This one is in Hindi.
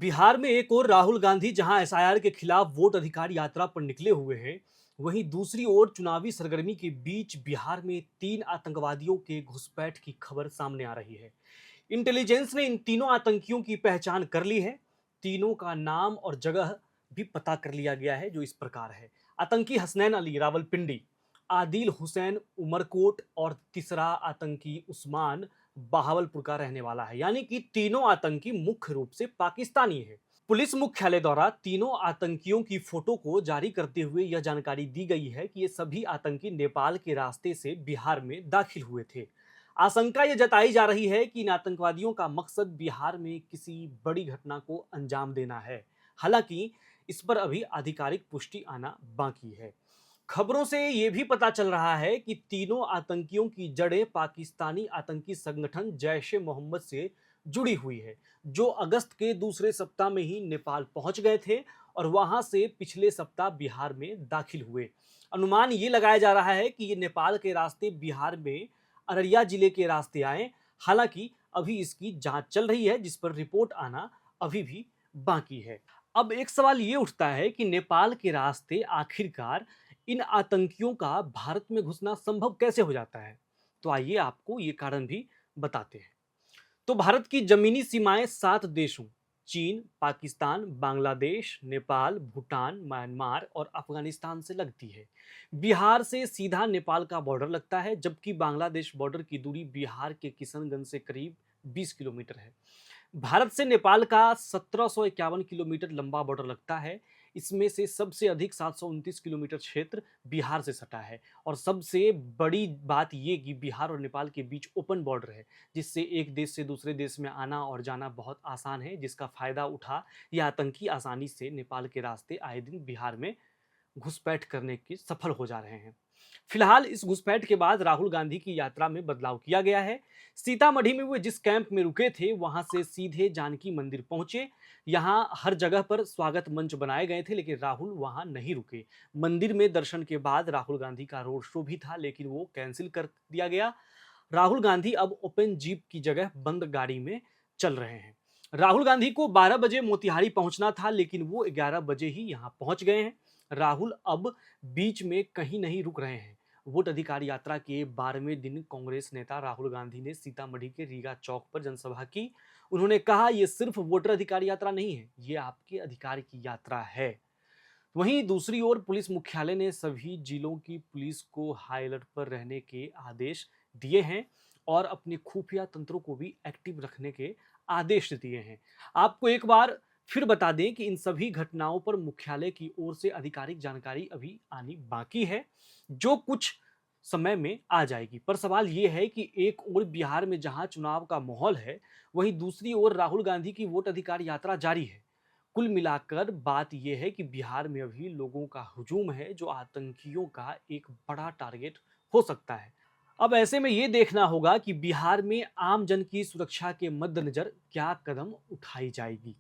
बिहार में एक और राहुल गांधी जहां एसआईआर के खिलाफ वोट अधिकार यात्रा पर निकले हुए हैं, वहीं दूसरी ओर चुनावी सरगर्मी के बीच बिहार में 3 आतंकवादियों के घुसपैठ की खबर सामने आ रही है। इंटेलिजेंस ने इन तीनों आतंकियों की पहचान कर ली है। तीनों का नाम और जगह भी पता कर लिया गया है, जो इस प्रकार है। आतंकी हसनैन अली रावलपिंडी, आदिल हुसैन उमरकोट और तीसरा आतंकी उस्मान बहावलपुर का रहने वाला है। यानी कि तीनों आतंकी मुख्य रूप से पाकिस्तानी है। पुलिस मुख्यालय द्वारा तीनों आतंकियों की फोटो को जारी करते हुए यह जानकारी दी गई है कि ये सभी आतंकी नेपाल के रास्ते से बिहार में दाखिल हुए थे। आशंका यह जताई जा रही है कि इन आतंकवादियों का मकसद बिहार में किसी बड़ी घटना को अंजाम देना है। हालांकि इस पर अभी आधिकारिक पुष्टि आना बाकी है। खबरों से यह भी पता चल रहा है कि तीनों आतंकियों की जड़ें पाकिस्तानी आतंकी संगठन जैश ए मोहम्मद से जुड़ी हुई है, जो अगस्त के दूसरे सप्ताह में ही नेपाल पहुंच गए थे और वहां से पिछले सप्ताह बिहार में दाखिल हुए। अनुमान ये लगाया जा रहा है कि ये नेपाल के रास्ते बिहार में अररिया जिले के रास्ते आए। हालांकि अभी इसकी जांच चल रही है, जिस पर रिपोर्ट आना अभी भी बाकी है। अब एक सवाल ये उठता है कि नेपाल के रास्ते आखिरकार इन आतंकियों का भारत में घुसना संभव कैसे हो जाता है। तो आइए आपको ये कारण भी बताते हैं। तो भारत की जमीनी सीमाएं 7 देशों चीन, पाकिस्तान, बांग्लादेश, नेपाल, भूटान, म्यांमार और अफगानिस्तान से लगती है। बिहार से सीधा नेपाल का बॉर्डर लगता है, जबकि बांग्लादेश बॉर्डर की दूरी बिहार के किशनगंज से करीब 20 किलोमीटर है। भारत से नेपाल का 1751 किलोमीटर लंबा बॉर्डर लगता है। इसमें से सबसे अधिक 729 किलोमीटर क्षेत्र बिहार से सटा है और सबसे बड़ी बात ये कि बिहार और नेपाल के बीच ओपन बॉर्डर है, जिससे एक देश से दूसरे देश में आना और जाना बहुत आसान है, जिसका फायदा उठा ये आतंकी आसानी से नेपाल के रास्ते आए दिन बिहार में घुसपैठ करने के सफल हो जा रहे हैं। फिलहाल इस घुसपैठ के बाद राहुल गांधी की यात्रा में बदलाव किया गया है। सीतामढ़ी में वे जिस कैंप में रुके थे, वहां से सीधे जानकी मंदिर पहुंचे। यहां हर जगह पर स्वागत मंच बनाए गए थे, लेकिन राहुल वहां नहीं रुके। मंदिर में दर्शन के बाद राहुल गांधी का रोड शो भी था, लेकिन वो कैंसिल कर दिया गया। राहुल गांधी अब ओपन जीप की जगह बंद गाड़ी में चल रहे हैं। राहुल गांधी को 12 बजे मोतिहारी पहुंचना था, लेकिन वो 11 बजे ही यहां पहुंच गए हैं। राहुल अब बीच में कहीं नहीं रुक रहे हैं। वोट अधिकार यात्रा के 12वें दिन कांग्रेस नेता राहुल गांधी ने सीतामढ़ी के रीगा चौक पर जनसभा की। उन्होंने कहा, यह सिर्फ वोटर अधिकार यात्रा नहीं है, ये आपके अधिकार की यात्रा है। वहीं दूसरी ओर पुलिस मुख्यालय ने सभी जिलों की पुलिस को हाई अलर्ट पर रहने के आदेश दिए हैं और अपने खुफिया तंत्रों को भी एक्टिव रखने के आदेश दिए हैं। आपको एक बार फिर बता दें कि इन सभी घटनाओं पर मुख्यालय की ओर से आधिकारिक जानकारी अभी आनी बाकी है, जो कुछ समय में आ जाएगी। पर सवाल यह है कि एक ओर बिहार में जहां चुनाव का माहौल है, वहीं दूसरी ओर राहुल गांधी की वोट अधिकार यात्रा जारी है। कुल मिलाकर बात यह है कि बिहार में अभी लोगों का हुजूम है, जो आतंकियों का एक बड़ा टारगेट हो सकता है। अब ऐसे में यह देखना होगा कि बिहार में आम जन की सुरक्षा के मद्देनजर क्या कदम उठाई जाएगी।